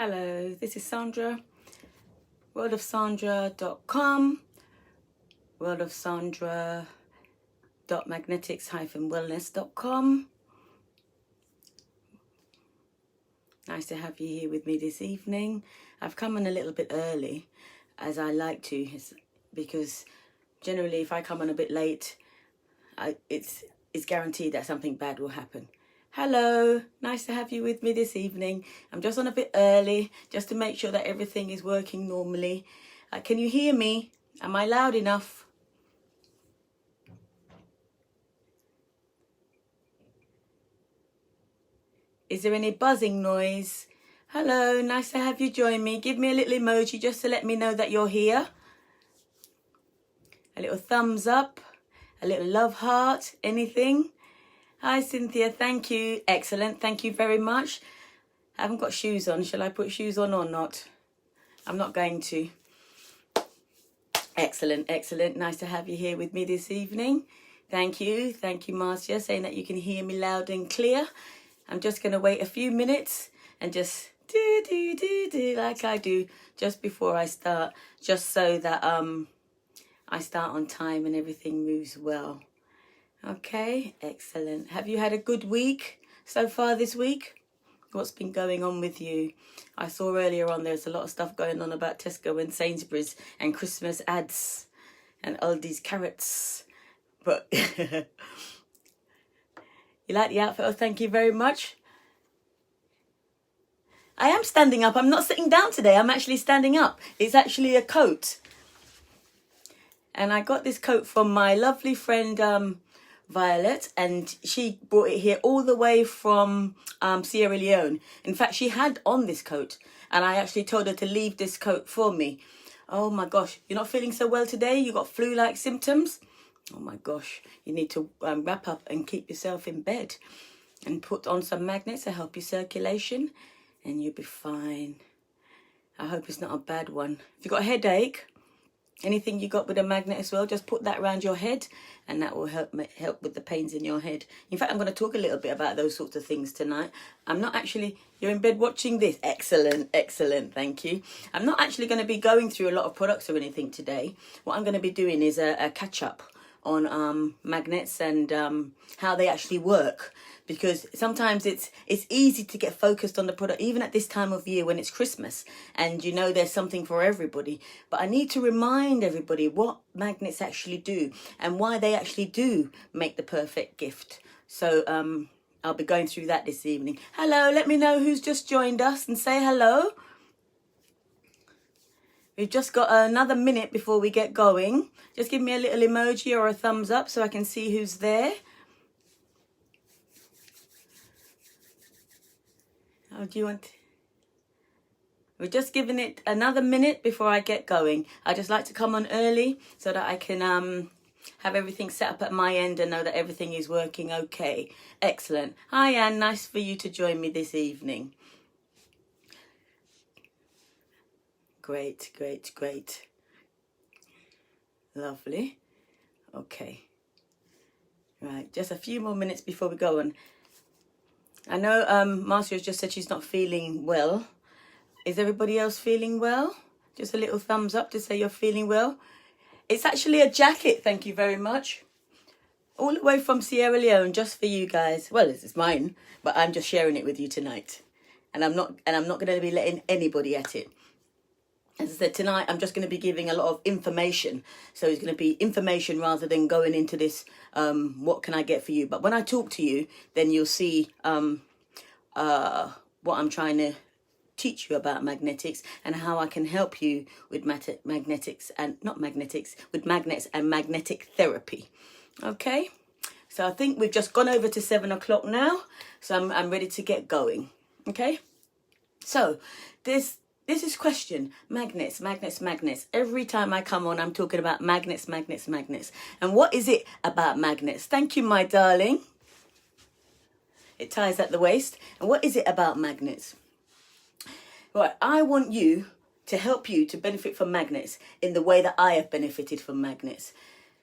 Hello, this is Sandra, worldofsandra.com, worldofsandra.magnetics-wellness.com. Nice to have you here with me this evening. I've come on a little bit early, as I like to, because generally if I come on a bit late, it's guaranteed that something bad will happen. Hello, nice to have you with me this evening. I'm just on a bit early, just to make sure that everything is working normally. Can you hear me? Am I loud enough? Is there any buzzing noise? Hello, nice to have you join me. Give me a little emoji just to let me know that you're here. A little thumbs up, a little love heart, anything. Hi Cynthia, thank you. Excellent, thank you very much. I haven't got shoes on. Shall I put shoes on or not? I'm not going to. Excellent, excellent. Nice to have you here with me this evening. Thank you, Marcia, saying that you can hear me loud and clear. I'm just going to wait a few minutes and just do like I do just before I start, just so that I start on time and everything moves well. Okay, excellent. Have you had a good week so far this week? What's been going on with you? I saw earlier on there's a lot of stuff going on about Tesco and Sainsbury's and Christmas ads and Aldi's carrots. But you like the outfit? Oh, thank you very much. I am standing up. I'm not sitting down today. I'm actually standing up. It's actually a coat. And I got this coat from my lovely friend Violet, and she brought it here all the way from Sierra Leone. In fact, she had on this coat, and I actually told her to leave this coat for me. Oh my gosh, you're not feeling so well today? You got flu-like symptoms? Oh my gosh, you need to wrap up and keep yourself in bed and put on some magnets to help your circulation, and you'll be fine. I hope it's not a bad one. If you've got a headache, anything you got with a magnet as well, just put that around your head, and that will help with the pains in your head. In fact, I'm going to talk a little bit about those sorts of things tonight. I'm not actually... You're in bed watching this? Excellent, excellent, thank you. I'm not actually going to be going through a lot of products or anything today. What I'm going to be doing is a catch-up on magnets and how they actually work, because sometimes it's easy to get focused on the product, even at this time of year when it's Christmas and you know there's something for everybody. But I need to remind everybody what magnets actually do and why they actually do make the perfect gift. So I'll be going through that this evening. Hello, let me know who's just joined us and say hello. We've just got another minute before we get going. Just give me a little emoji or a thumbs up so I can see who's there. Oh, do you want... We're just giving it another minute before I get going. I just like to come on early so that I can have everything set up at my end and know that everything is working okay. Excellent. Hi, Anne. Nice for you to join me this evening. Great, great, great. Lovely. Okay. Right, just a few more minutes before we go on. I know Marcia has just said she's not feeling well. Is everybody else feeling well? Just a little thumbs up to say you're feeling well. It's actually a jacket, thank you very much. All the way from Sierra Leone, just for you guys. Well, it's mine, but I'm just sharing it with you tonight. And I'm not going to be letting anybody at it. As I said, tonight I'm just going to be giving a lot of information. So it's going to be information rather than going into this, what can I get for you? But when I talk to you, then you'll see what I'm trying to teach you about magnetics and how I can help you with magnetics and with magnets and magnetic therapy. Okay, so I think we've just gone over to 7 o'clock now. So I'm ready to get going. Okay, so this is question, magnets. Every time I come on, I'm talking about magnets. And what is it about magnets? Thank you, my darling. It ties at the waist. And what is it about magnets? Right, I want you to help you to benefit from magnets in the way that I have benefited from magnets.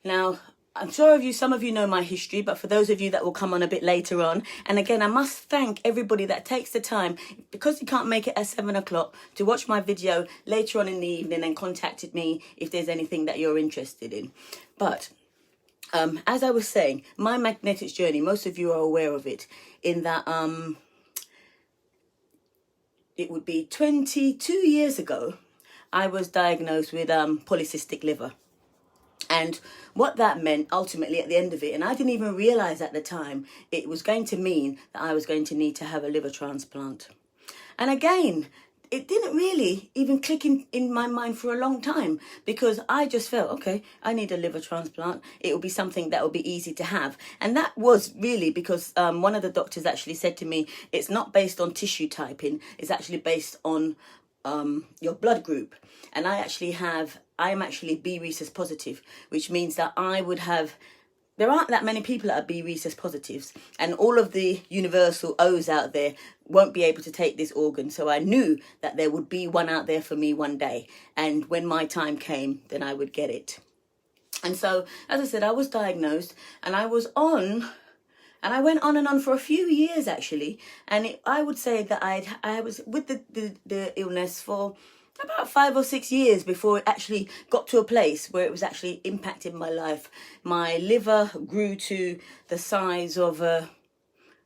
Now, I'm sure some of you know my history, but for those of you that will come on a bit later on, and again, I must thank everybody that takes the time, because you can't make it at 7 o'clock, to watch my video later on in the evening and contacted me if there's anything that you're interested in. But as I was saying, my magnetics journey, most of you are aware of it, in that it would be 22 years ago, I was diagnosed with polycystic liver. And what that meant ultimately at the end of it, and I didn't even realize at the time, it was going to mean that I was going to need to have a liver transplant. And again, it didn't really even click in my mind for a long time, because I just felt, okay, I need a liver transplant. It will be something that will be easy to have. And that was really because one of the doctors actually said to me, it's not based on tissue typing, it's actually based on your blood group. And I am actually B rhesus positive, which means that there aren't that many people that are B rhesus positives, and all of the universal O's out there won't be able to take this organ. So I knew that there would be one out there for me one day, and when my time came, then I would get it. And so, as I said, I was diagnosed, and I went on and on for a few years actually, and I would say that I was with the illness for about 5 or 6 years before it actually got to a place where it was actually impacting my life. My liver grew to the size of a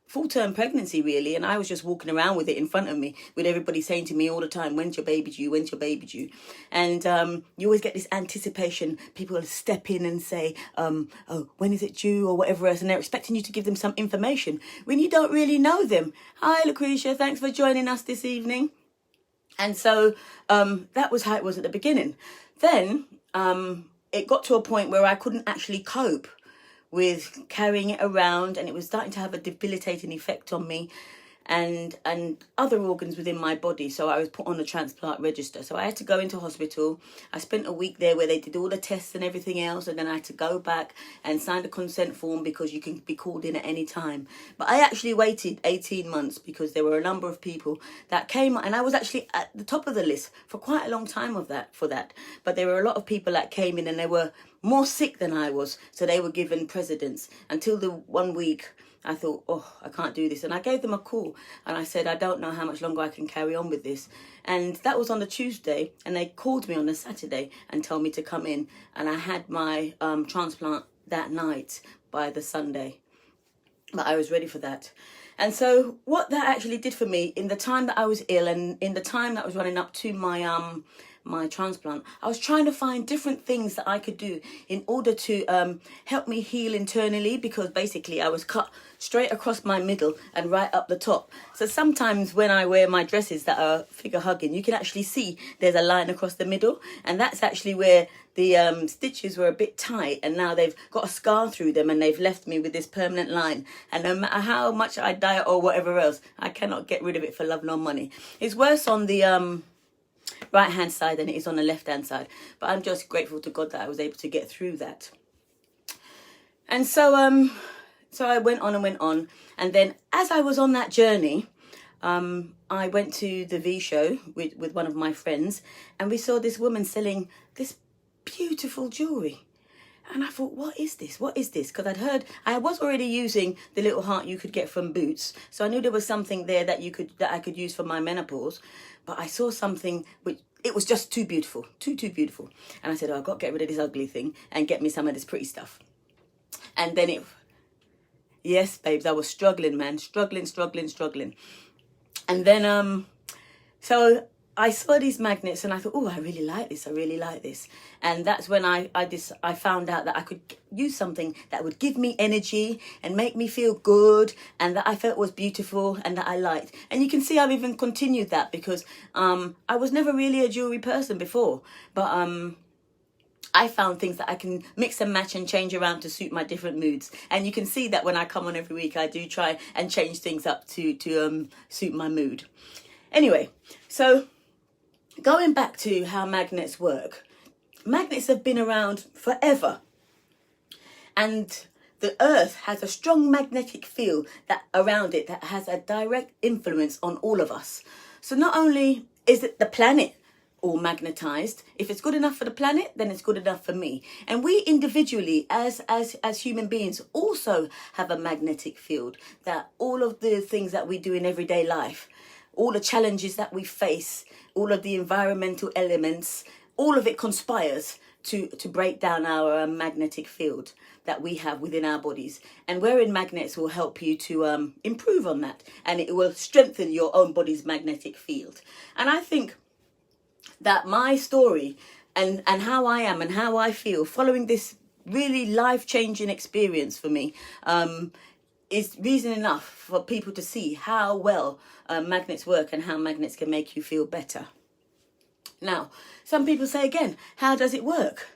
full-term pregnancy, really, and I was just walking around with it in front of me, with everybody saying to me all the time, when's your baby due, when's your baby due? And you always get this anticipation. People will step in and say, oh, when is it due, or whatever else, and they're expecting you to give them some information when you don't really know them. Hi, Lucretia, thanks for joining us this evening. And so that was how it was at the beginning. Then it got to a point where I couldn't actually cope with carrying it around, and it was starting to have a debilitating effect on me and other organs within my body. So I was put on a transplant register. So I had to go into hospital. I spent a week there where they did all the tests and everything else, and then I had to go back and sign the consent form, because you can be called in at any time. But I actually waited 18 months because there were a number of people that came, and I was actually at the top of the list for quite a long time for that. But there were a lot of people that came in and they were more sick than I was, so they were given precedence until the 1 week. I thought, oh, I can't do this. And I gave them a call and I said, I don't know how much longer I can carry on with this. And that was on the Tuesday, and they called me on the Saturday and told me to come in. And I had my transplant that night by the Sunday. But I was ready for that. And so what that actually did for me in the time that I was ill, and in the time that was running up to my transplant, I was trying to find different things that I could do in order to help me heal internally, because basically I was cut straight across my middle and right up the top. So sometimes when I wear my dresses that are figure hugging, you can actually see there's a line across the middle, and that's actually where the stitches were a bit tight, and now they've got a scar through them and they've left me with this permanent line. And no matter how much I diet or whatever else, I cannot get rid of it for love nor money. It's worse on the right hand side than it is on the left hand side, but I'm just grateful to God that I was able to get through that. And so I went on, and then as I was on that journey, I went to the V show with one of my friends, and we saw this woman selling this beautiful jewelry. And I thought, what is this? What is this? Because I was already using the little heart you could get from Boots. So I knew there was something there that I could use for my menopause. But I saw something which, it was just too beautiful, too beautiful. And I said, oh, I've got to get rid of this ugly thing and get me some of this pretty stuff. And then yes, babes, I was struggling, man, struggling. And then, so I saw these magnets and I thought, oh, I really like this. And that's when I found out that I could use something that would give me energy and make me feel good, and that I felt was beautiful and that I liked. And you can see I've even continued that, because I was never really a jewelry person before, but I found things that I can mix and match and change around to suit my different moods. And you can see that when I come on every week, I do try and change things up to suit my mood. Anyway, so going back to how magnets work. Magnets have been around forever. And the earth has a strong magnetic field around it that has a direct influence on all of us. So not only is it the planet all magnetized. If it's good enough for the planet, then it's good enough for me. And we individually, as human beings, also have a magnetic field, that all of the things that we do in everyday life, all the challenges that we face, all of the environmental elements, all of it conspires to break down our magnetic field that we have within our bodies. And wearing magnets will help you to improve on that, and it will strengthen your own body's magnetic field. And I think that my story and how I am and how I feel following this really life-changing experience for me is reason enough for people to see how well magnets work and how magnets can make you feel better. Now, some people say again, how does it work?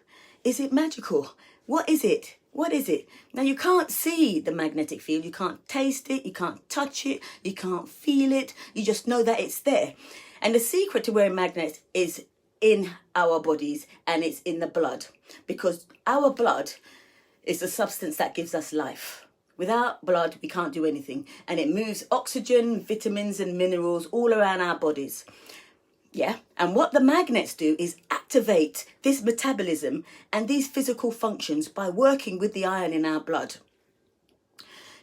Is it magical? What is it? What is it? Now, you can't see the magnetic field. You can't taste it. You can't touch it. You can't feel it. You just know that it's there. And the secret to wearing magnets is in our bodies, and it's in the blood, because our blood is the substance that gives us life. Without blood, we can't do anything, and it moves oxygen, vitamins and minerals all around our bodies. Yeah, and what the magnets do is activate this metabolism and these physical functions by working with the iron in our blood.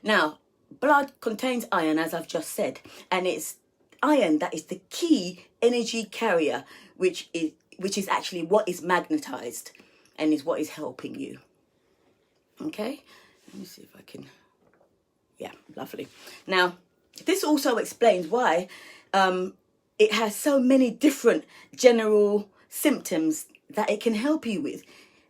Now, blood contains iron, as I've just said, and it's iron that is the key energy carrier, which is actually what is magnetized and is what is helping you. Okay, let me see if I can. Yeah, lovely. Now, this also explains why it has so many different general symptoms that it can help you with,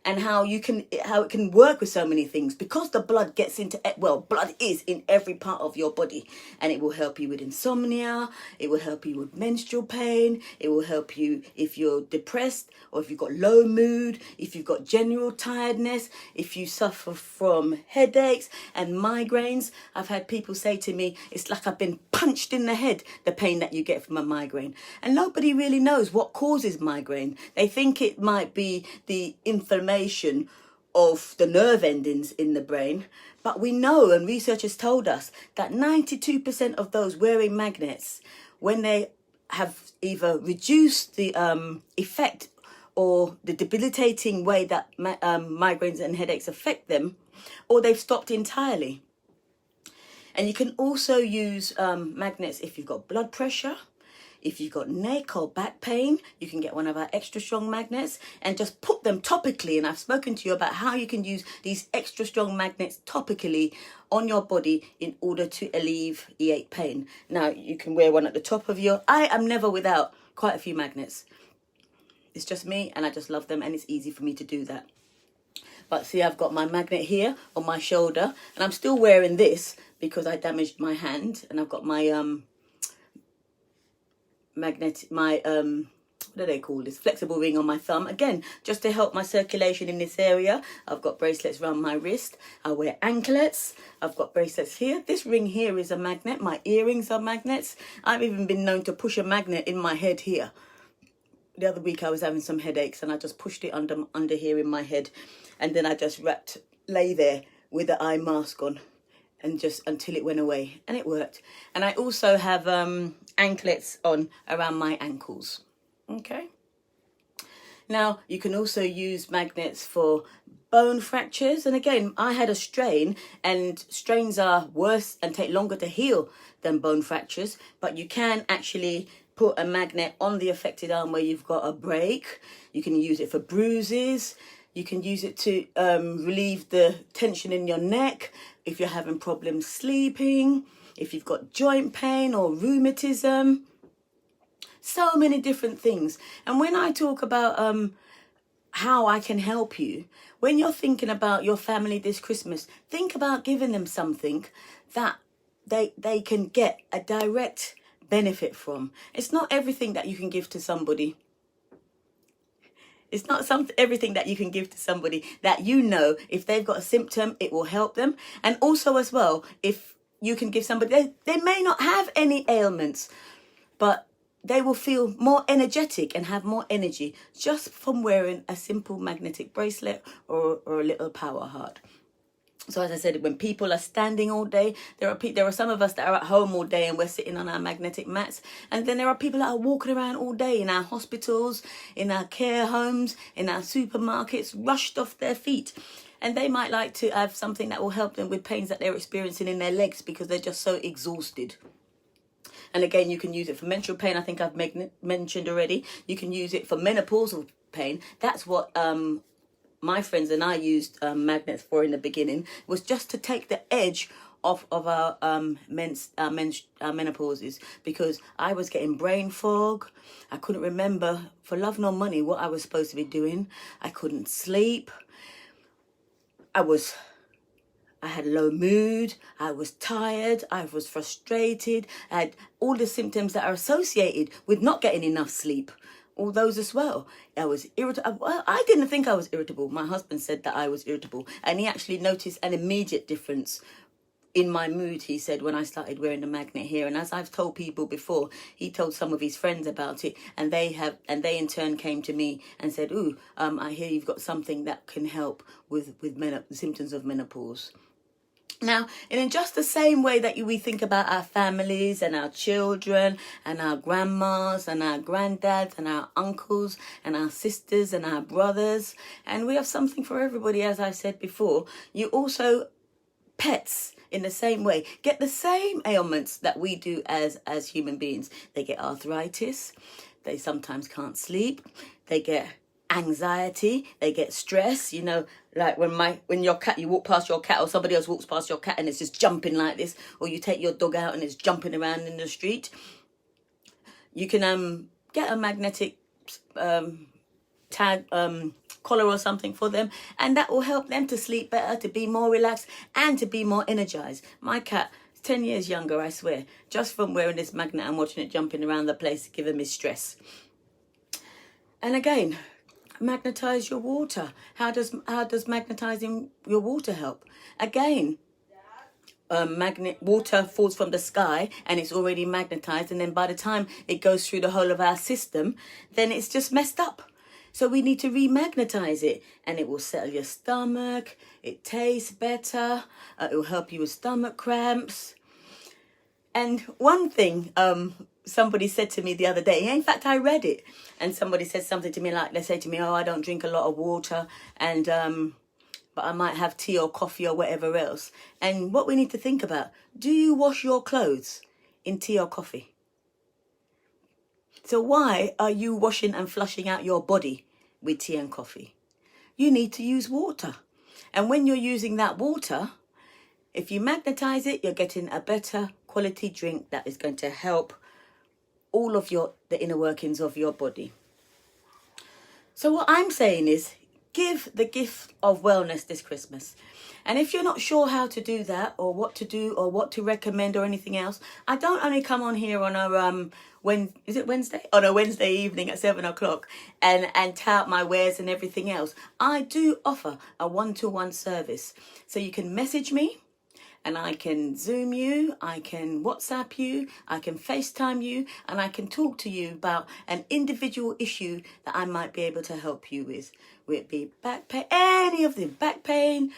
and how it can work with so many things, because the blood gets into, well, blood is in every part of your body, and it will help you with insomnia, it will help you with menstrual pain, it will help you if you're depressed, or if you've got low mood, if you've got general tiredness, if you suffer from headaches and migraines. I've had people say to me, it's like I've been punched in the head, the pain that you get from a migraine. And nobody really knows what causes migraine. They think it might be the inflammation of the nerve endings in the brain. But we know, and research has told us, that 92% of those wearing magnets, when they have either reduced the effect or the debilitating way that migraines and headaches affect them, or they've stopped entirely. And you can also use magnets if you've got blood pressure, if you've got neck or back pain. You can get one of our extra strong magnets and just put them topically. And I've spoken to you about how you can use these extra strong magnets topically on your body in order to alleviate pain. Now, you can wear one at the top of your... I am never without quite a few magnets. It's just me, and I just love them, and it's easy for me to do that. But see, I've got my magnet here on my shoulder, and I'm still wearing this because I damaged my hand, and I've got my what do they call this, flexible ring on my thumb, again just to help my circulation in this area. I've got bracelets around my wrist. I wear anklets. I've got bracelets here. This ring here is a magnet. My earrings are magnets. I've even been known to push a magnet in my head here. The other week I was having some headaches, and I just pushed it under here in my head, and then I just lay there with the eye mask on, and just until it went away, and it worked. And I also have anklets on around my ankles. Okay. Now, you can also use magnets for bone fractures. And again, I had a strain, and strains are worse and take longer to heal than bone fractures. But you can actually put a magnet on the affected arm where you've got a break. You can use it for bruises. You can use it to relieve the tension in your neck if you're having problems sleeping, if you've got joint pain or rheumatism. So many different things. And when I talk about how I can help you, when you're thinking about your family this Christmas, think about giving them something that they can get a direct benefit from. It's not everything that you can give to somebody. It's not everything that you can give to somebody that you know if they've got a symptom, it will help them. And also as well, if you can give somebody, they may not have any ailments, but they will feel more energetic and have more energy just from wearing a simple magnetic bracelet or a little power heart. So as I said, when people are standing all day, there are some of us that are at home all day and we're sitting on our magnetic mats. And then there are people that are walking around all day in our hospitals, in our care homes, in our supermarkets, rushed off their feet. And they might like to have something that will help them with pains that they're experiencing in their legs because they're just so exhausted. And again, you can use it for menstrual pain. I think I've mentioned already. You can use it for menopausal pain. That's what my friends and I used magnets for in the beginning, was just to take the edge off of our menopauses, because I was getting brain fog. I couldn't remember for love nor money what I was supposed to be doing. I couldn't sleep. I had low mood, I was tired, I was frustrated, I had all the symptoms that are associated with not getting enough sleep. All those as well. I was irritable. Well, I didn't think I was irritable. My husband said that I was irritable, and he actually noticed an immediate difference in my mood, he said, when I started wearing the magnet here. And as I've told people before, he told some of his friends about it, and they in turn came to me and said, "Ooh, I hear you've got something that can help with symptoms of menopause." Now, in just the same way that we think about our families and our children and our grandmas and our granddads and our uncles and our sisters and our brothers, and we have something for everybody, as I said before, you also, pets, in the same way, get the same ailments that we do as human beings. They get arthritis, they sometimes can't sleep, they get anxiety, they get stress, like when your cat, you walk past your cat, or somebody else walks past your cat and it's just jumping like this, or you take your dog out and it's jumping around in the street. You can get a magnetic tag collar or something for them, and that will help them to sleep better, to be more relaxed, and to be more energized. My cat is 10 years younger, I swear, just from wearing this magnet and watching it jumping around the place, giving me stress. And again, magnetize your water. How does magnetizing your water help? Again, water falls from the sky and it's already magnetized, and then by the time it goes through the whole of our system, then it's just messed up. So we need to remagnetize it, and it will settle your stomach. It tastes better. It will help you with stomach cramps. And one thing somebody said to me the other day, in fact, I read it, and somebody said something to me like, they say to me, "Oh, I don't drink a lot of water, and but I might have tea or coffee or whatever else." And what we need to think about, do you wash your clothes in tea or coffee? So why are you washing and flushing out your body with tea and coffee? You need to use water. And when you're using that water, if you magnetize it, you're getting a better quality drink that is going to help all of the inner workings of your body. So what I'm saying is, give the gift of wellness this Christmas. And if you're not sure how to do that, or what to do, or what to recommend, or anything else, I don't only come on here on a Wednesday? On a Wednesday evening at 7:00 and tout my wares and everything else. I do offer a one-to-one service. So you can message me, and I can Zoom you, I can WhatsApp you, I can FaceTime you, and I can talk to you about an individual issue that I might be able to help you with. Will it be back pain, any of them, back pain,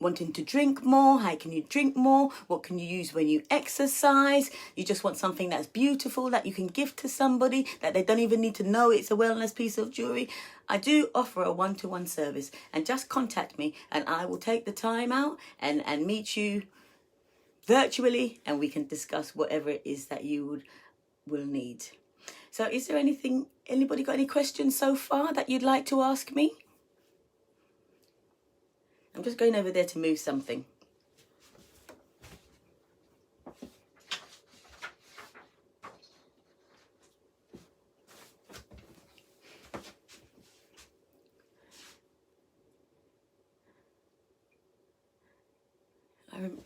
wanting to drink more, how can you drink more, what can you use when you exercise, you just want something that's beautiful that you can give to somebody, that they don't even need to know it's a wellness piece of jewelry. I do offer a one-to-one service, and just contact me and I will take the time out and meet you virtually, and we can discuss whatever it is that you will need. So is there anybody got any questions so far that you'd like to ask me? I'm just going over there to move something.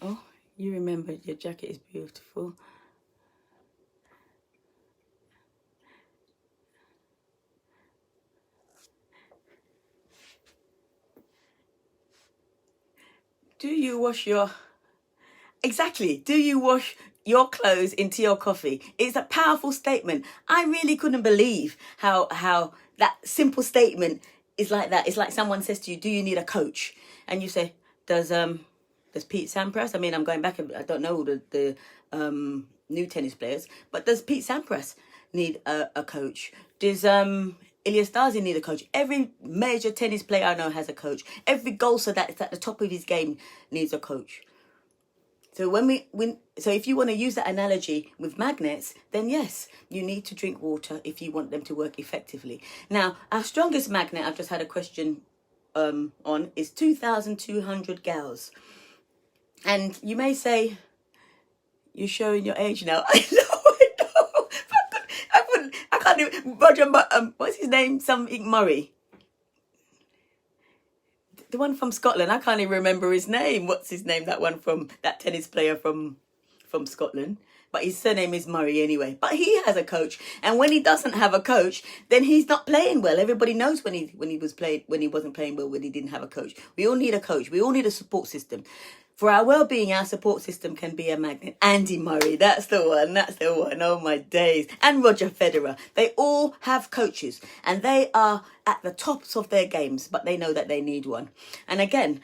Oh, you remembered your jacket is beautiful. Do you wash your clothes in tea or coffee? It's a powerful statement. I really couldn't believe how that simple statement is like that. It's like someone says to you, "Do you need a coach?" And you say, does Pete Sampras? I mean, I'm going back. I don't know all the new tennis players, but does Pete Sampras need a coach? Does Ilyas Dazi need a coach? Every major tennis player I know has a coach. Every golfer that's at the top of his game needs a coach. So so if you want to use that analogy with magnets, then yes, you need to drink water if you want them to work effectively. Now, our strongest magnet, I've just had a question on, is 2,200 gals. And you may say, you're showing your age now. I know. I can't even, Roger, what's his name? Something Murray. The one from Scotland, I can't even remember his name. What's his name? That one from that tennis player from Scotland. But his surname is Murray anyway. But he has a coach, and when he doesn't have a coach, then he's not playing well. Everybody knows when he wasn't playing well, when he didn't have a coach. We all need a coach. We all need a support system. For our well-being, our support system can be a magnet. Andy Murray, that's the one. Oh my days. And Roger Federer. They all have coaches, and they are at the tops of their games, but they know that they need one. And again,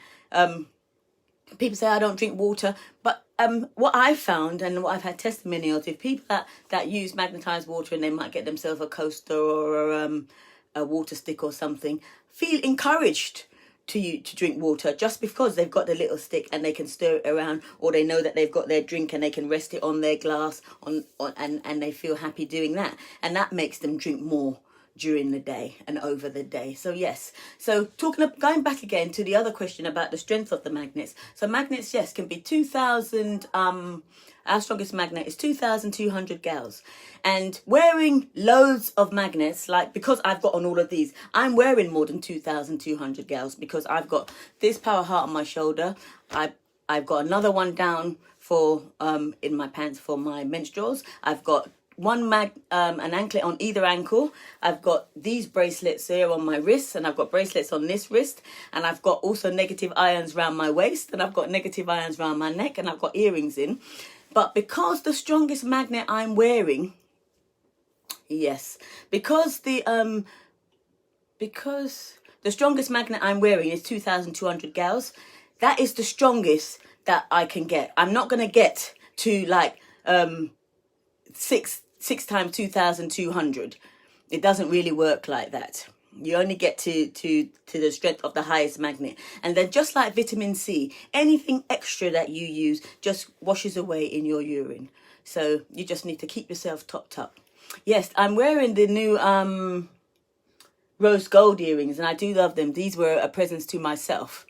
people say I don't drink water, but what I've found and what I've had testimonials of people that use magnetized water, and they might get themselves a coaster or a water stick or something, feel encouraged to drink water just because they've got the little stick and they can stir it around, or they know that they've got their drink and they can rest it on their glass and they feel happy doing that, and that makes them drink more during the day and over the day. So yes, so going back again to the other question about the strength of the magnets. So magnets, yes, can be 2,000. Our strongest magnet is 2,200 gals. And wearing loads of magnets, like, because I've got on all of these, I'm wearing more than 2,200 gals because I've got this power heart on my shoulder. I've got another one down for in my pants for my menstruals. I've got an anklet on either ankle. I've got these bracelets here on my wrists, and I've got bracelets on this wrist, and I've got also negative ions around my waist, and I've got negative ions around my neck, and I've got earrings in. But because the strongest magnet I'm wearing, yes, because the strongest magnet I'm wearing is 2,200 gals, that is the strongest that I can get. I'm not going to get to like six times 2,200. It doesn't really work like that. You only get to the strength of the highest magnet. And then just like vitamin C, anything extra that you use just washes away in your urine. So you just need to keep yourself topped up. Yes, I'm wearing the new rose gold earrings, and I do love them. These were a present to myself.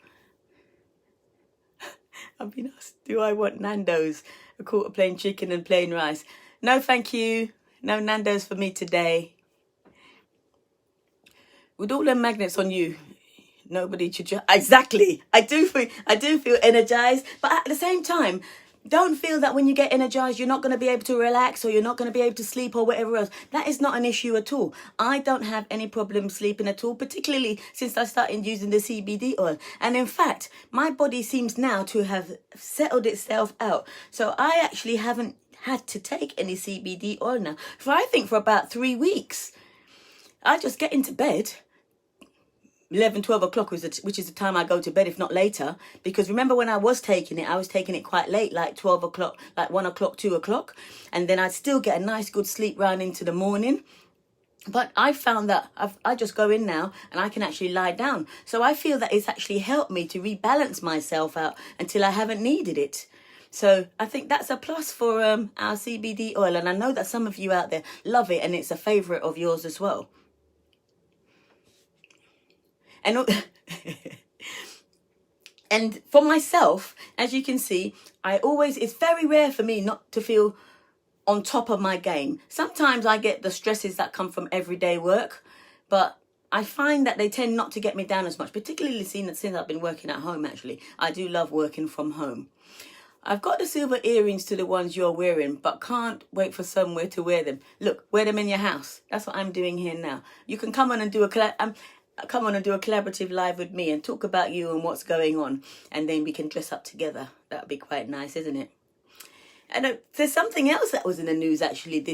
I've been asked, do I want Nando's, a quarter plain chicken and plain rice? No, thank you. No Nando's for me today. With all them magnets on you, nobody should exactly. I do feel energized, but at the same time, don't feel that when you get energized, you're not going to be able to relax, or you're not going to be able to sleep, or whatever else. That is not an issue at all. I don't have any problem sleeping at all, particularly since I started using the CBD oil. And in fact, my body seems now to have settled itself out. So I actually haven't had to take any CBD oil now I think for about 3 weeks. I just get into bed 11, 12 o'clock, which is the time I go to bed, if not later. Because remember when I was taking it quite late, like 12 o'clock, like 1 o'clock, 2 o'clock. And then I'd still get a nice good sleep round into the morning. But I found that I just go in now and I can actually lie down. So I feel that it's actually helped me to rebalance myself out until I haven't needed it. So I think that's a plus for our CBD oil. And I know that some of you out there love it, and it's a favourite of yours as well. And for myself, as you can see, it's very rare for me not to feel on top of my game. Sometimes I get the stresses that come from everyday work, but I find that they tend not to get me down as much, particularly since I've been working at home. Actually, I do love working from home. I've got the silver earrings to the ones you're wearing, but can't wait for somewhere to wear them. Look, wear them in your house. That's what I'm doing here now. You can come on and do a collaborative live with me and talk about you and what's going on, and then we can dress up together. That'd be quite nice, isn't it? And there's something else that was in the news actually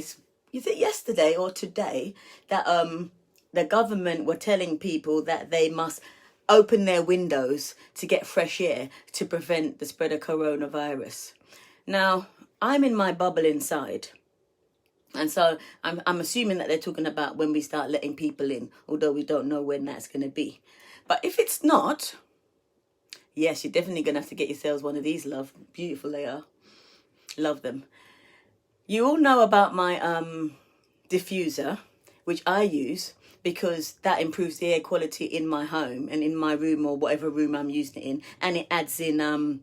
yesterday or today, that the government were telling people that they must open their windows to get fresh air to prevent the spread of coronavirus. Now, I'm in my bubble inside. And so I'm assuming that they're talking about when we start letting people in, although we don't know when that's going to be. But if it's not, yes, you're definitely going to have to get yourselves one of these, love. Beautiful they are. Love them. You all know about my diffuser, which I use because that improves the air quality in my home and in my room or whatever room I'm using it in. And it adds in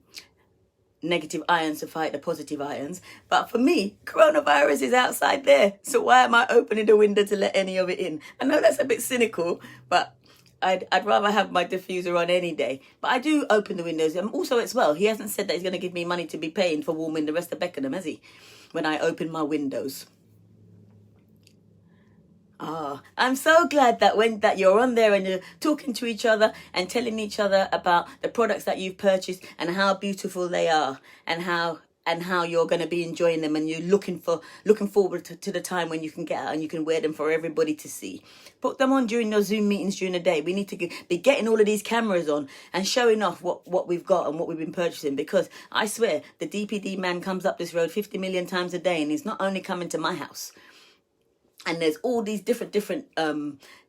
negative ions to fight the positive ions. But for me, coronavirus is outside there. So why am I opening the window to let any of it in? I know that's a bit cynical, but I'd rather have my diffuser on any day. But I do open the windows. And also as well, he hasn't said that he's going to give me money to be paying for warming the rest of Beckenham, has he? When I open my windows. I'm so glad that you're on there and you're talking to each other and telling each other about the products that you've purchased and how beautiful they are and how you're going to be enjoying them, and you're looking forward to the time when you can get out and you can wear them for everybody to see. Put them on during your Zoom meetings during the day. We need to be getting all of these cameras on and showing off what we've got and what we've been purchasing, because I swear the DPD man comes up this road 50 million times a day, and he's not only coming to my house. And there's all these different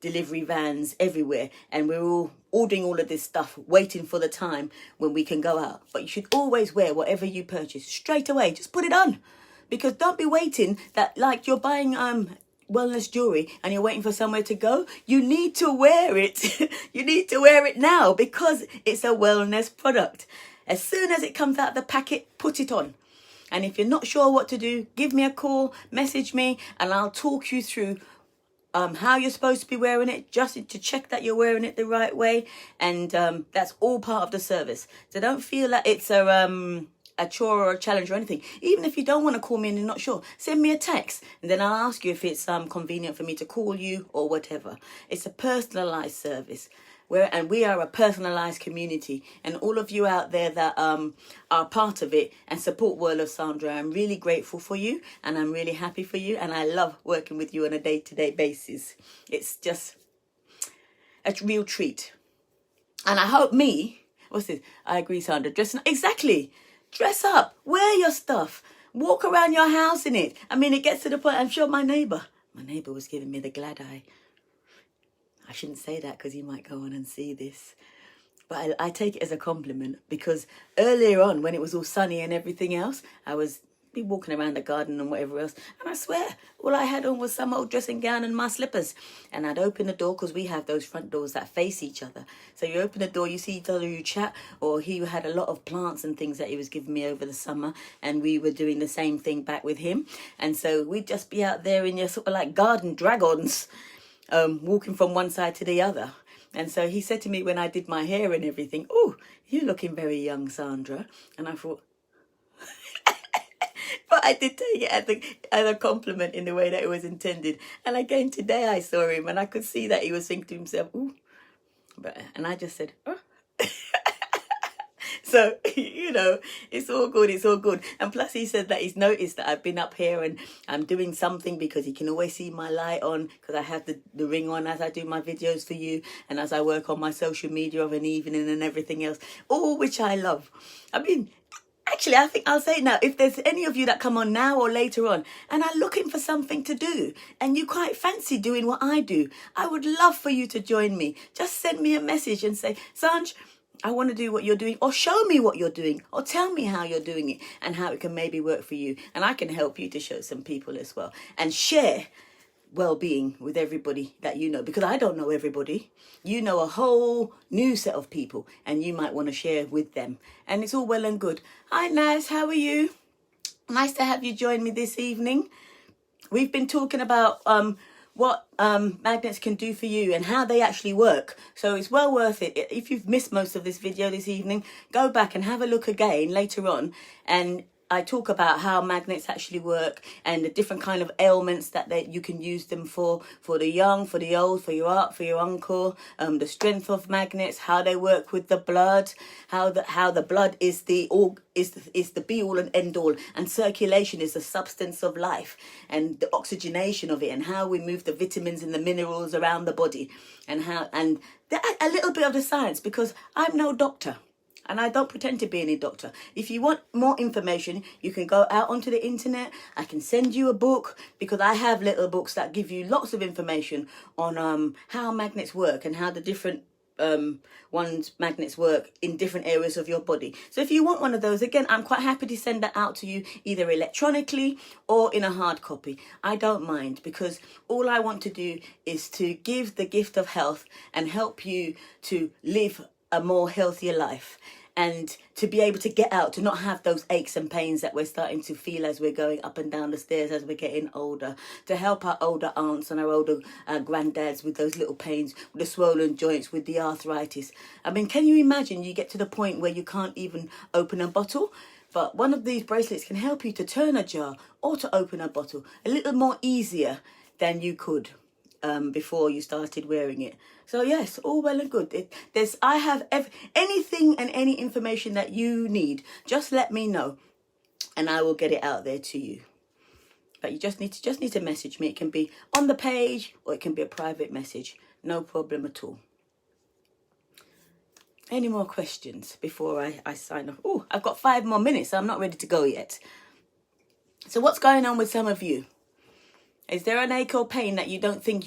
delivery vans everywhere. And we're all ordering all of this stuff, waiting for the time when we can go out. But you should always wear whatever you purchase straight away. Just put it on. Because don't be waiting that like you're buying wellness jewelry and you're waiting for somewhere to go. You need to wear it. You need to wear it now because it's a wellness product. As soon as it comes out of the packet, put it on. And if you're not sure what to do, give me a call, message me, and I'll talk you through how you're supposed to be wearing it, just to check that you're wearing it the right way. And that's all part of the service. So don't feel that it's a chore or a challenge or anything. Even if you don't want to call me and you're not sure, send me a text. And then I'll ask you if it's convenient for me to call you or whatever. It's a personalised service. And we are a personalised community, and all of you out there that are part of it and support World of Sandra, I'm really grateful for you, and I'm really happy for you, and I love working with you on a day-to-day basis. It's just a real treat. And I hope what's this? I agree, Sandra. Exactly. Dress up. Wear your stuff. Walk around your house in it. I mean, it gets to the point, I'm sure my neighbour was giving me the glad eye. I shouldn't say that because he might go on and see this. But I take it as a compliment, because earlier on when it was all sunny and everything else, I was be walking around the garden and whatever else. And I swear, all I had on was some old dressing gown and my slippers. And I'd open the door, because we have those front doors that face each other. So you open the door, you see each other, you chat. Or he had a lot of plants and things that he was giving me over the summer. And we were doing the same thing back with him. And so we'd just be out there in your sort of like garden dragons. Walking from one side to the other. And so he said to me when I did my hair and everything, "Oh, you're looking very young, Sandra." And I thought, but I did take it as a compliment in the way that it was intended. And again today I saw him and I could see that he was thinking to himself, "Ooh," and I just said, "Oh." So, it's all good, it's all good. And plus he said that he's noticed that I've been up here and I'm doing something, because he can always see my light on, because I have the ring on as I do my videos for you and as I work on my social media of an evening and everything else, all which I love. I mean, actually, I think I'll say it now. If there's any of you that come on now or later on and are looking for something to do and you quite fancy doing what I do, I would love for you to join me. Just send me a message and say, "Sanj, I want to do what you're doing," or show me what you're doing, or tell me how you're doing it and how it can maybe work for you. And I can help you to show some people as well and share well-being with everybody that you know, because I don't know everybody. You know a whole new set of people and you might want to share with them. And it's all well and good. Hi, Naz, how are you? Nice to have you join me this evening. We've been talking about what magnets can do for you and how they actually work. So it's well worth it. If you've missed most of this video this evening, go back and have a look again later on, and I talk about how magnets actually work and the different kind of ailments that you can use them for the young, for the old, for your aunt, for your uncle, the strength of magnets, how they work with the blood, how the blood is the be all and end all, and circulation is the substance of life, and the oxygenation of it, and how we move the vitamins and the minerals around the body, and a little bit of the science, because I'm no doctor. And I don't pretend to be any doctor. If you want more information, you can go out onto the internet. I can send you a book, because I have little books that give you lots of information on how magnets work and how the different magnets work in different areas of your body. So if you want one of those, again, I'm quite happy to send that out to you either electronically or in a hard copy. I don't mind, because all I want to do is to give the gift of health and help you to live a more healthier life, and to be able to get out, to not have those aches and pains that we're starting to feel as we're going up and down the stairs as we're getting older, to help our older aunts and our older granddads with those little pains, with the swollen joints, with the arthritis. I mean, can you imagine you get to the point where you can't even open a bottle? But one of these bracelets can help you to turn a jar or to open a bottle a little more easier than you could before you started wearing it. So yes, all well and good. I have anything and any information that you need. Just let me know, and I will get it out there to you. But you just need to message me. It can be on the page, or it can be a private message. No problem at all. Any more questions before I sign off? Oh, I've got 5 more minutes, so I'm not ready to go yet. So what's going on with some of you? Is there an ache or pain that you don't think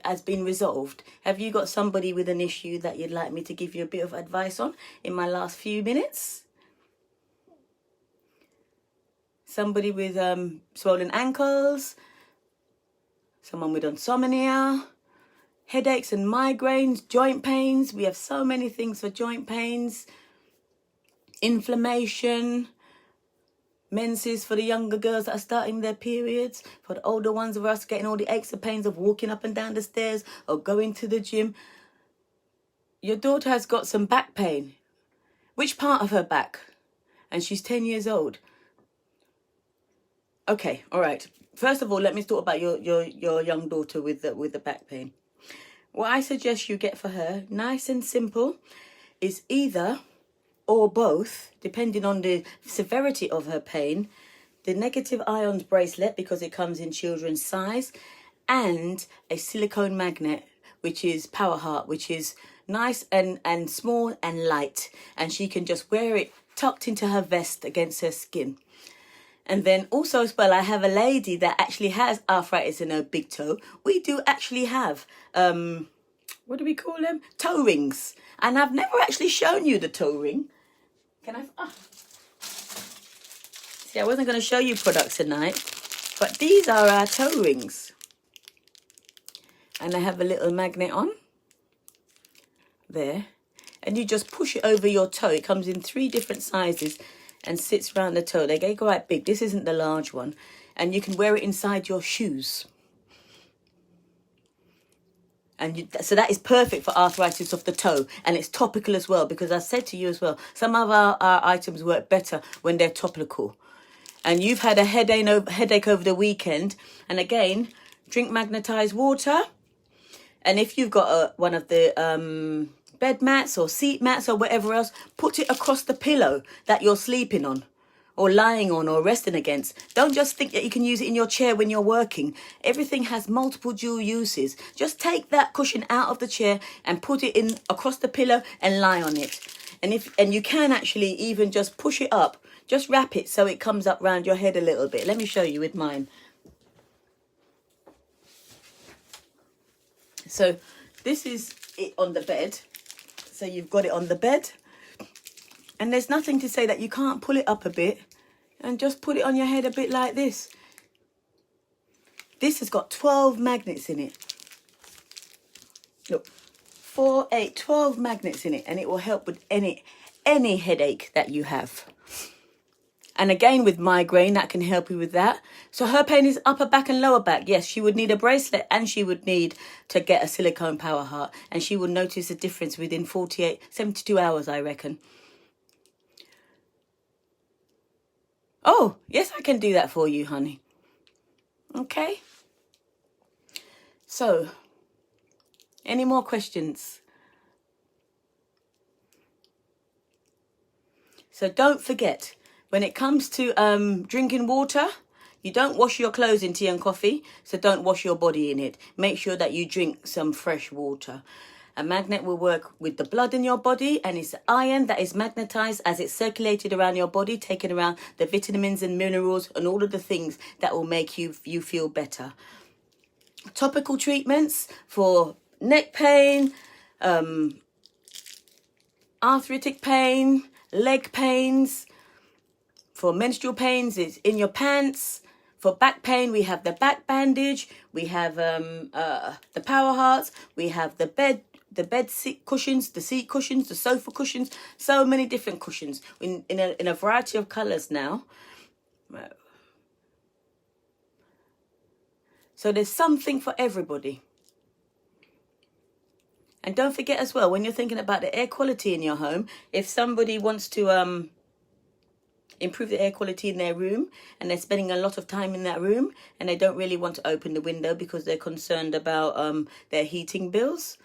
has been resolved? Have you got somebody with an issue that you'd like me to give you a bit of advice on in my last few minutes? Somebody with swollen ankles, someone with insomnia, headaches and migraines, joint pains. We have so many things for joint pains, inflammation, menses for the younger girls that are starting their periods, for the older ones of us getting all the aches and pains of walking up and down the stairs or going to the gym. Your daughter has got some back pain. Which part of her back? And she's 10 years old. Okay, all right. First of all, let me talk about your young daughter with the back pain. What I suggest you get for her, nice and simple, is either or both, depending on the severity of her pain, the negative ions bracelet, because it comes in children's size, and a silicone magnet, which is Power Heart, which is nice and small and light, and she can just wear it tucked into her vest against her skin. And then also as well, I have a lady that actually has arthritis in her big toe. We do actually have, what do we call them? Toe rings. And I've never actually shown you the toe ring. Can I? Oh. See, I wasn't going to show you products tonight, but these are our toe rings. And I have a little magnet on there. And you just push it over your toe. It comes in 3 different sizes and sits around the toe. They get quite big. This isn't the large one. And you can wear it inside your shoes. And so that is perfect for arthritis of the toe, and it's topical as well, because I said to you as well, some of our items work better when they're topical. And you've had a headache over the weekend, and again, drink magnetized water. And if you've got one of the bed mats or seat mats or whatever else, put it across the pillow that you're sleeping on, or lying on, or resting against. Don't just think that you can use it in your chair when you're working. Everything has multiple dual uses. Just take that cushion out of the chair and put it in across the pillow and lie on it. And you can actually even just push it up. Just wrap it so it comes up round your head a little bit. Let me show you with mine. So this is it on the bed. So you've got it on the bed. And there's nothing to say that you can't pull it up a bit and just put it on your head a bit like this. This has got 12 magnets in it. Look, 4, 8, 12 magnets in it, and it will help with any headache that you have. And again, with migraine, that can help you with that. So her pain is upper back and lower back. Yes, she would need a bracelet, and she would need to get a silicone Power Heart. And she will notice a difference within 72 hours, I reckon. Oh, yes, I can do that for you, honey. Okay. So, any more questions? So don't forget, when it comes to drinking water, you don't wash your clothes in tea and coffee, so don't wash your body in it. Make sure that you drink some fresh water. A magnet will work with the blood in your body, and it's iron that is magnetized as it's circulated around your body, taking around the vitamins and minerals and all of the things that will make you feel better. Topical treatments for neck pain, arthritic pain, leg pains. For menstrual pains, it's in your pants. For back pain, we have the back bandage. We have the power hearts. We have the bed seat cushions, the seat cushions, the sofa cushions. So many different cushions in a variety of colours now. So there's something for everybody. And don't forget as well, when you're thinking about the air quality in your home, if somebody wants to improve the air quality in their room and they're spending a lot of time in that room and they don't really want to open the window because they're concerned about their heating bills,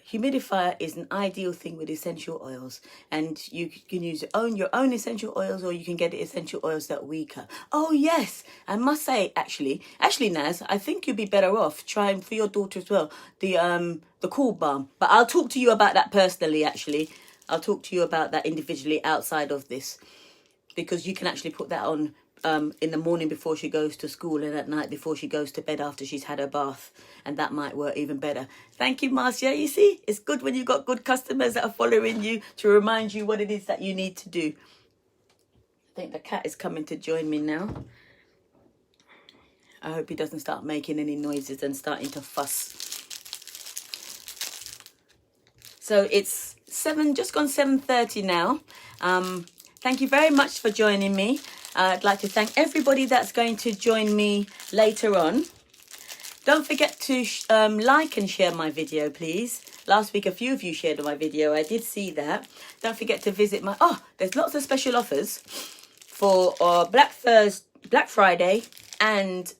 humidifier is an ideal thing with essential oils, and you can use your own essential oils, or you can get essential oils that are weaker. Oh yes, I must say, actually Naz, I think you'd be better off trying for your daughter as well the Cool Balm, but I'll talk to you about that personally. Actually, I'll talk to you about that individually outside of this, because you can actually put that on in the morning before she goes to school, and at night before she goes to bed after she's had her bath, and that might work even better. Thank you, Marcia. You see, it's good when you've got good customers that are following you to remind you what it is that you need to do. I think the cat is coming to join me now. I hope he doesn't start making any noises and starting to fuss. So it's just gone 7:30 now. Thank you very much for joining me. I'd like to thank everybody that's going to join me later on. Don't forget to like and share my video, please. Last week, a few of you shared my video. I did see that. Don't forget to visit my... Oh, there's lots of special offers for Black Friday and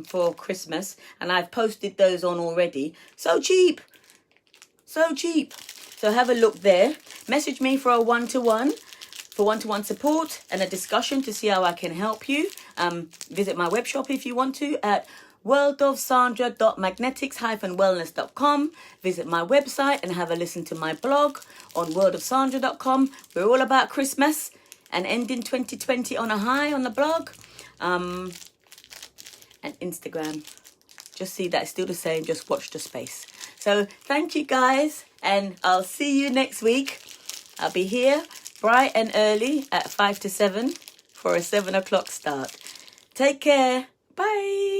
for Christmas. And I've posted those on already. So cheap. So cheap. So have a look there. Message me for a one-to-one support and a discussion to see how I can help you. Visit my web shop if you want to at worldofsandra.magnetics-wellness.com. Visit my website and have a listen to my blog on worldofsandra.com. We're all about Christmas and ending 2020 on a high on the blog. And Instagram. Just see that it's still the same. Just watch the space. So thank you guys, and I'll see you next week. I'll be here bright and early at 5 to 7 for a 7 o'clock start. Take care. Bye.